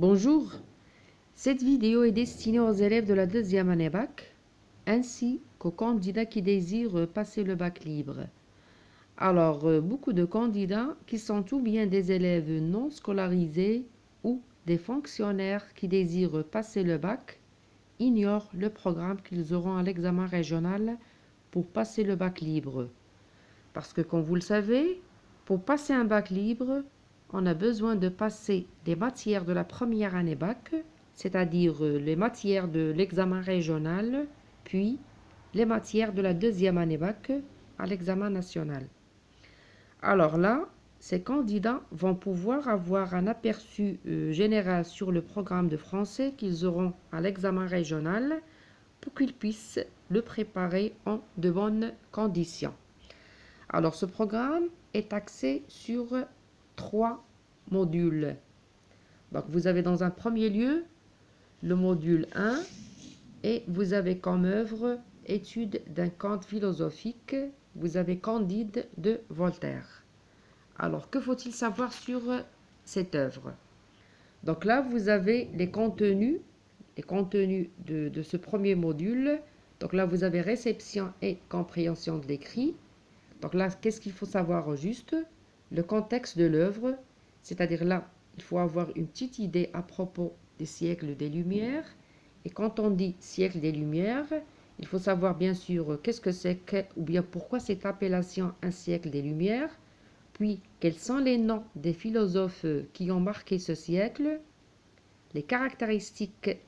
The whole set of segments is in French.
Bonjour, cette vidéo est destinée aux élèves de la deuxième année bac, ainsi qu'aux candidats qui désirent passer le bac libre. Alors, beaucoup de candidats qui sont ou bien des élèves non scolarisés ou des fonctionnaires qui désirent passer le bac ignorent le programme qu'ils auront à l'examen régional pour passer le bac libre. Parce que, comme vous le savez, pour passer un bac libre, on a besoin de passer des matières de la première année bac, c'est-à-dire les matières de l'examen régional, puis les matières de la deuxième année bac à l'examen national. Alors là, ces candidats vont pouvoir avoir un aperçu général sur le programme de français qu'ils auront à l'examen régional pour qu'ils puissent le préparer en de bonnes conditions. Alors, ce programme est axé sur 3 modules. Donc, vous avez dans un premier lieu le module 1 et vous avez comme œuvre étude d'un conte philosophique. Vous avez Candide de Voltaire. Alors, que faut-il savoir sur cette œuvre? Donc là, vous avez les contenus de ce premier module. Donc là, vous avez réception et compréhension de l'écrit. Donc là, qu'est-ce qu'il faut savoir au juste? Le contexte de l'œuvre, c'est-à-dire là, il faut avoir une petite idée à propos des siècles des Lumières. Et quand on dit siècle des Lumières, il faut savoir bien sûr qu'est-ce que c'est que, ou bien pourquoi cette appellation un siècle des Lumières, puis quels sont les noms des philosophes qui ont marqué ce siècle, les caractéristiques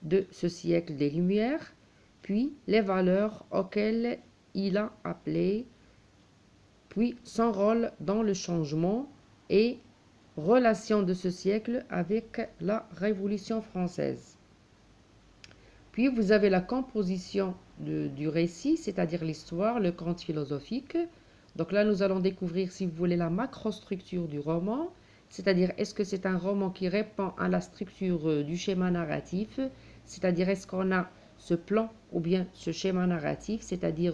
de ce siècle des Lumières, puis les valeurs auxquelles il a appelé, puis son rôle dans le changement et relation de ce siècle avec la Révolution française. Puis vous avez la composition du récit, c'est-à-dire l'histoire, le conte philosophique. Donc là, nous allons découvrir, si vous voulez, la macrostructure du roman, c'est-à-dire est-ce que c'est un roman qui répond à la structure du schéma narratif, c'est-à-dire est-ce qu'on a ce plan ou bien ce schéma narratif, c'est-à-dire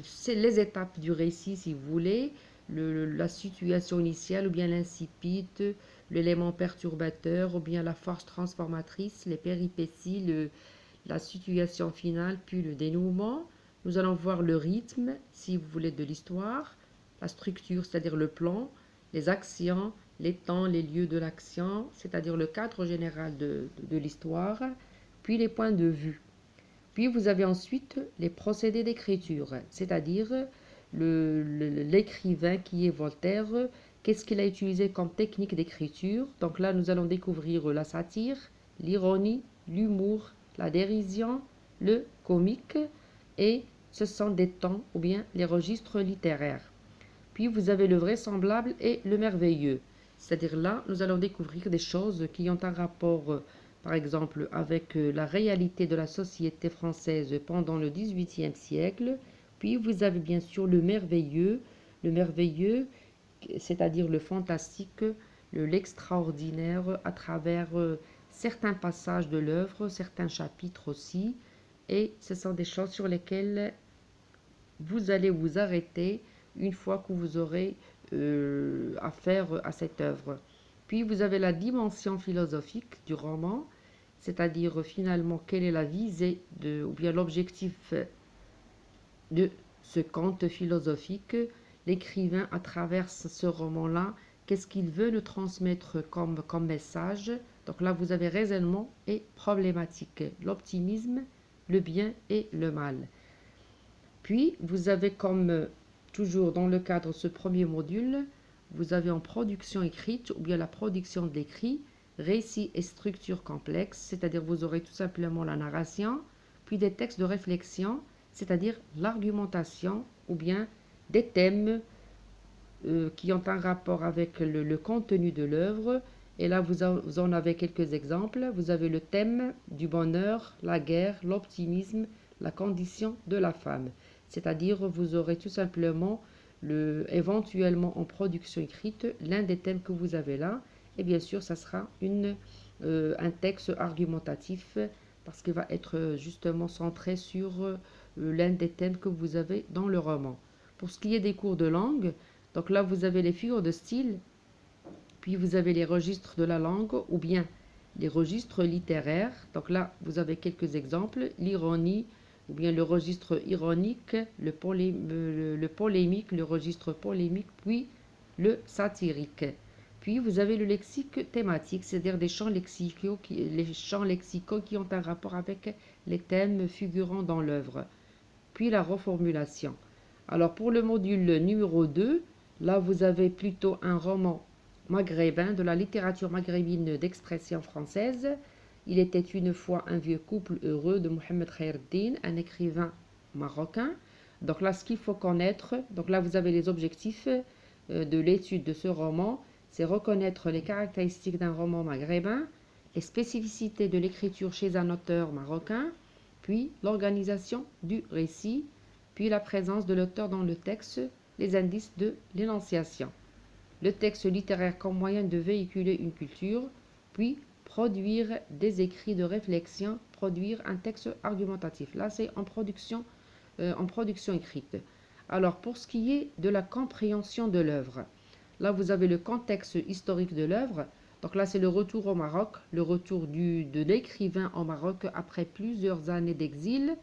c'est les étapes du récit, si vous voulez, la situation initiale ou bien l'incipit, l'élément perturbateur ou bien la force transformatrice, les péripéties, la situation finale, puis le dénouement. Nous allons voir le rythme, si vous voulez, de l'histoire, la structure, c'est-à-dire le plan, les actions, les temps, les lieux de l'action, c'est-à-dire le cadre général de l'histoire, puis les points de vue. Puis vous avez ensuite les procédés d'écriture, c'est-à-dire l'écrivain qui est Voltaire, qu'est-ce qu'il a utilisé comme technique d'écriture. Donc là, nous allons découvrir la satire, l'ironie, l'humour, la dérision, le comique, et ce sont des temps ou bien les registres littéraires. Puis vous avez le vraisemblable et le merveilleux. C'est-à-dire là, nous allons découvrir des choses qui ont un rapport, par exemple, avec la réalité de la société française pendant le XVIIIe siècle. Puis vous avez bien sûr le merveilleux, c'est-à-dire le fantastique, l'extraordinaire à travers certains passages de l'œuvre, certains chapitres aussi. Et ce sont des choses sur lesquelles vous allez vous arrêter une fois que vous aurez affaire à cette œuvre. Puis vous avez la dimension philosophique du roman, c'est-à-dire finalement quelle est la visée ou bien l'objectif de ce conte philosophique, l'écrivain à travers ce roman-là, qu'est-ce qu'il veut nous transmettre comme message. Donc là, vous avez raisonnement et problématique, l'optimisme, le bien et le mal. Puis, vous avez comme toujours dans le cadre de ce premier module, vous avez en production écrite ou bien la production de l'écrit, récit et structure complexe, c'est-à-dire vous aurez tout simplement la narration, puis des textes de réflexion, c'est-à-dire l'argumentation ou bien des thèmes qui ont un rapport avec le contenu de l'œuvre. Et là, vous en avez quelques exemples. Vous avez le thème du bonheur, la guerre, l'optimisme, la condition de la femme. C'est-à-dire, vous aurez tout simplement, éventuellement en production écrite, l'un des thèmes que vous avez là. Et bien sûr, ça sera un texte argumentatif parce qu'il va être justement centré sur l'un des thèmes que vous avez dans le roman. Pour ce qui est des cours de langue, donc là, vous avez les figures de style. Puis vous avez les registres de la langue ou bien les registres littéraires. Donc là, vous avez quelques exemples. L'ironie ou bien le registre ironique, le polémique, le registre polémique, puis le satirique. Puis vous avez le lexique thématique, c'est-à-dire les champs lexicaux qui ont un rapport avec les thèmes figurant dans l'œuvre. Puis la reformulation. Alors pour le module numéro 2, là vous avez plutôt un roman maghrébin de la littérature maghrébine d'expression française. Il était une fois un vieux couple heureux de Mohamed Khaireddine, un écrivain marocain. Donc là, ce qu'il faut connaître, donc là vous avez les objectifs de l'étude de ce roman, c'est reconnaître les caractéristiques d'un roman maghrébin, les spécificités de l'écriture chez un auteur marocain, puis l'organisation du récit, puis la présence de l'auteur dans le texte, les indices de l'énonciation. Le texte littéraire comme moyen de véhiculer une culture, puis produire des écrits de réflexion, produire un texte argumentatif. Là, c'est en production écrite. Alors, pour ce qui est de la compréhension de l'œuvre, là, vous avez le contexte historique de l'œuvre. Donc là, c'est le retour au Maroc, le retour de l'écrivain au Maroc après plusieurs années d'exil,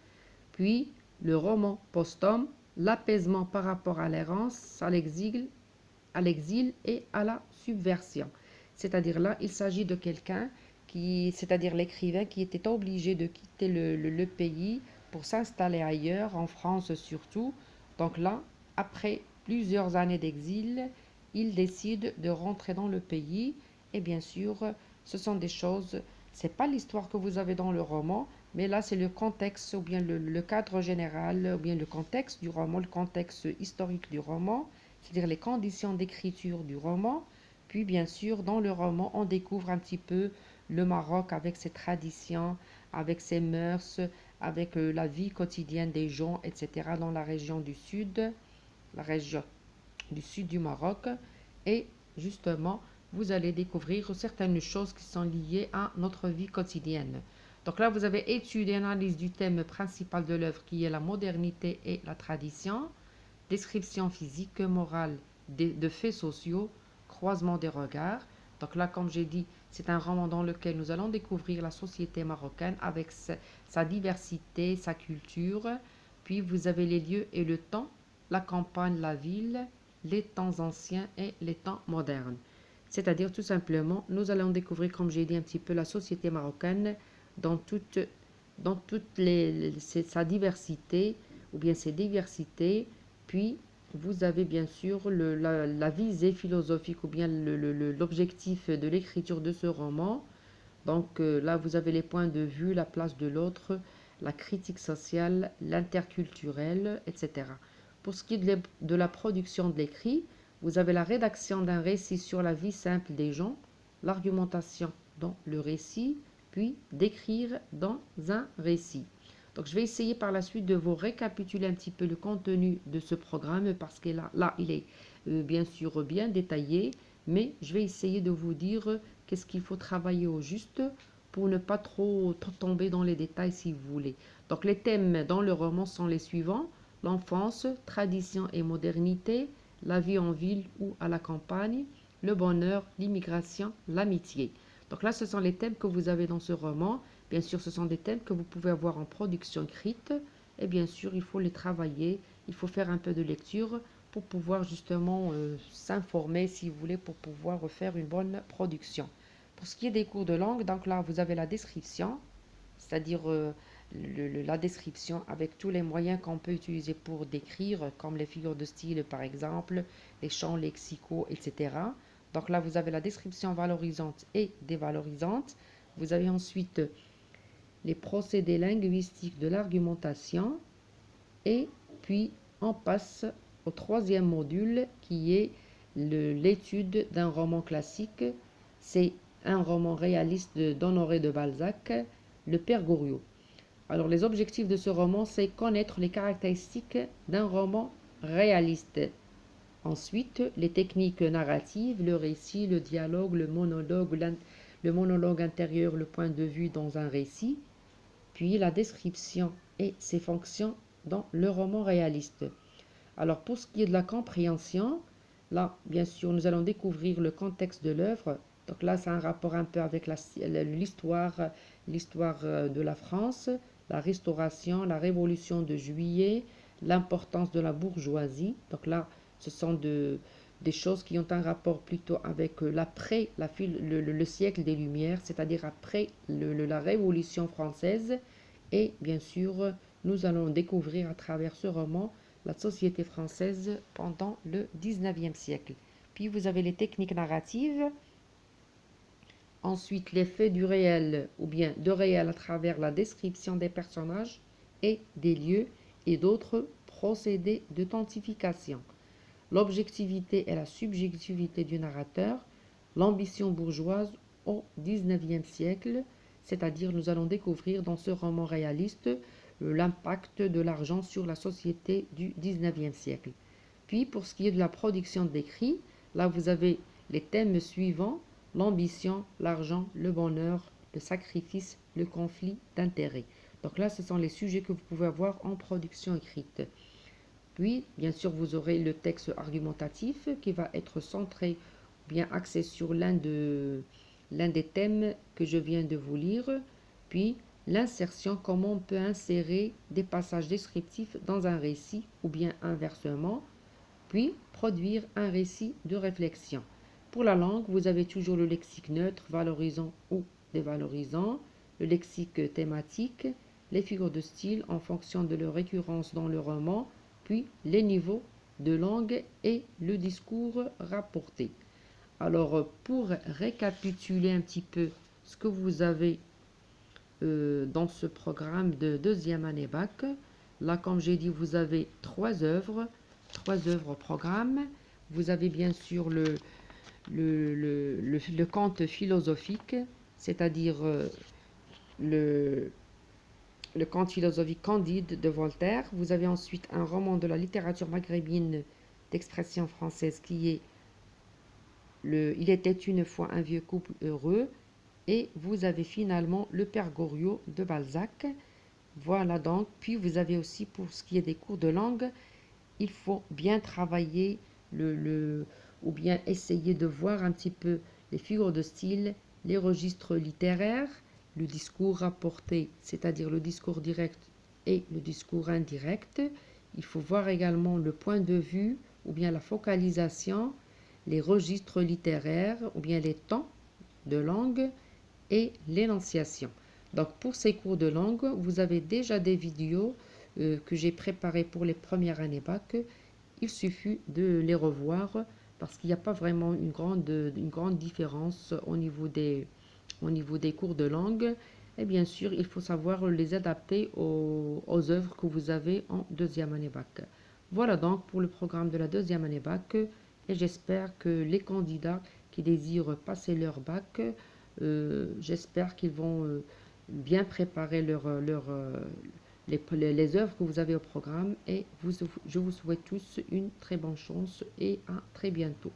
puis le roman posthume, l'apaisement par rapport à l'errance, à l'exil et à la subversion. C'est-à-dire là, il s'agit de quelqu'un c'est-à-dire l'écrivain qui était obligé de quitter le pays pour s'installer ailleurs, en France surtout. Donc là, après plusieurs années d'exil, il décide de rentrer dans le pays. Et bien sûr, ce sont des choses, c'est pas l'histoire que vous avez dans le roman, mais là c'est le contexte ou bien le cadre général, ou bien le contexte du roman, le contexte historique du roman, c'est-à-dire les conditions d'écriture du roman. Puis bien sûr, dans le roman, on découvre un petit peu le Maroc avec ses traditions, avec ses mœurs, avec la vie quotidienne des gens, etc. dans la région du sud du Maroc. Et justement, vous allez découvrir certaines choses qui sont liées à notre vie quotidienne. Donc là, vous avez étude et analyse du thème principal de l'œuvre qui est la modernité et la tradition, description physique, morale de faits sociaux, croisement des regards. Donc là, comme j'ai dit, c'est un roman dans lequel nous allons découvrir la société marocaine avec sa diversité, sa culture. Puis vous avez les lieux et le temps, la campagne, la ville, les temps anciens et les temps modernes. C'est-à-dire tout simplement, nous allons découvrir, comme j'ai dit, un petit peu la société marocaine dans sa diversité ou bien ses diversités. Puis vous avez bien sûr la visée philosophique ou bien l'objectif de l'écriture de ce roman. Donc là, vous avez les points de vue, la place de l'autre, la critique sociale, l'interculturel, etc. Pour ce qui est de la production de l'écrit, vous avez la rédaction d'un récit sur la vie simple des gens, l'argumentation dans le récit, puis d'écrire dans un récit. Donc je vais essayer par la suite de vous récapituler un petit peu le contenu de ce programme parce que là il est bien sûr bien détaillé, mais je vais essayer de vous dire qu'est-ce qu'il faut travailler au juste pour ne pas trop tomber dans les détails si vous voulez. Donc les thèmes dans le roman sont les suivants: l'enfance, tradition et modernité, la vie en ville ou à la campagne, le bonheur, l'immigration, l'amitié. Donc là, ce sont les thèmes que vous avez dans ce roman. Bien sûr, ce sont des thèmes que vous pouvez avoir en production écrite. Et bien sûr, il faut les travailler. Il faut faire un peu de lecture pour pouvoir justement s'informer, si vous voulez, pour pouvoir faire une bonne production. Pour ce qui est des cours de langue, donc là, vous avez la description, c'est-à-dire la description avec tous les moyens qu'on peut utiliser pour décrire, comme les figures de style par exemple, les champs lexicaux, etc. Donc là, vous avez la description valorisante et dévalorisante. Vous avez ensuite les procédés linguistiques de l'argumentation. Et puis, on passe au troisième module qui est l'étude d'un roman classique. C'est un roman réaliste d'Honoré de Balzac, Le Père Goriot. Alors, les objectifs de ce roman, c'est connaître les caractéristiques d'un roman réaliste. Ensuite, les techniques narratives, le récit, le dialogue, le monologue intérieur, le point de vue dans un récit, puis la description et ses fonctions dans le roman réaliste. Alors, pour ce qui est de la compréhension, Là, bien sûr, nous allons découvrir le contexte de l'œuvre. Donc là, c'est un rapport un peu avec l'histoire de la France, la Restauration, la Révolution de Juillet, l'importance de la bourgeoisie. Donc là, ce sont des choses qui ont un rapport plutôt avec l'après, le siècle des Lumières, c'est-à-dire après la Révolution française. Et bien sûr, nous allons découvrir à travers ce roman la société française pendant le 19e siècle. Puis vous avez les techniques narratives, ensuite les faits du réel ou bien de réel à travers la description des personnages et des lieux et d'autres procédés d'authentification, l'objectivité et la subjectivité du narrateur, l'ambition bourgeoise au 19e siècle, c'est-à-dire nous allons découvrir dans ce roman réaliste l'impact de l'argent sur la société du 19e siècle. Puis pour ce qui est de la production d'écrits, là vous avez les thèmes suivants, l'ambition, l'argent, le bonheur, le sacrifice, le conflit d'intérêts. Donc là, ce sont les sujets que vous pouvez avoir en production écrite. Puis, bien sûr, vous aurez le texte argumentatif qui va être centré, bien axé sur l'un des thèmes que je viens de vous lire. Puis, l'insertion, comment on peut insérer des passages descriptifs dans un récit ou bien inversement. Puis, produire un récit de réflexion. Pour la langue, vous avez toujours le lexique neutre, valorisant ou dévalorisant, le lexique thématique, les figures de style en fonction de leur récurrence dans le roman, puis les niveaux de langue et le discours rapporté. Alors, pour récapituler un petit peu ce que vous avez dans ce programme de deuxième année bac, là, comme j'ai dit, vous avez trois œuvres au programme. Vous avez bien sûr le conte philosophique, c'est-à-dire le conte philosophique Candide de Voltaire. Vous avez ensuite un roman de la littérature maghrébine d'expression française qui est Il était une fois un vieux couple heureux. Et vous avez finalement le Père Goriot de Balzac. Voilà donc. Puis vous avez aussi, pour ce qui est des cours de langue, il faut bien travailler ou bien essayer de voir un petit peu les figures de style, les registres littéraires, le discours rapporté, c'est-à-dire le discours direct et le discours indirect. Il faut voir également le point de vue ou bien la focalisation, les registres littéraires ou bien les temps de langue et l'énonciation. Donc pour ces cours de langue, vous avez déjà des vidéos que j'ai préparées pour les premières années bac. Il suffit de les revoir parce qu'il n'y a pas vraiment une grande différence au niveau des cours de langue. Et bien sûr, il faut savoir les adapter aux œuvres que vous avez en deuxième année bac. Voilà donc pour le programme de la deuxième année bac. Et j'espère que les candidats qui désirent passer leur bac, j'espère qu'ils vont bien préparer les œuvres que vous avez au programme. Et je vous souhaite tous une très bonne chance et à très bientôt.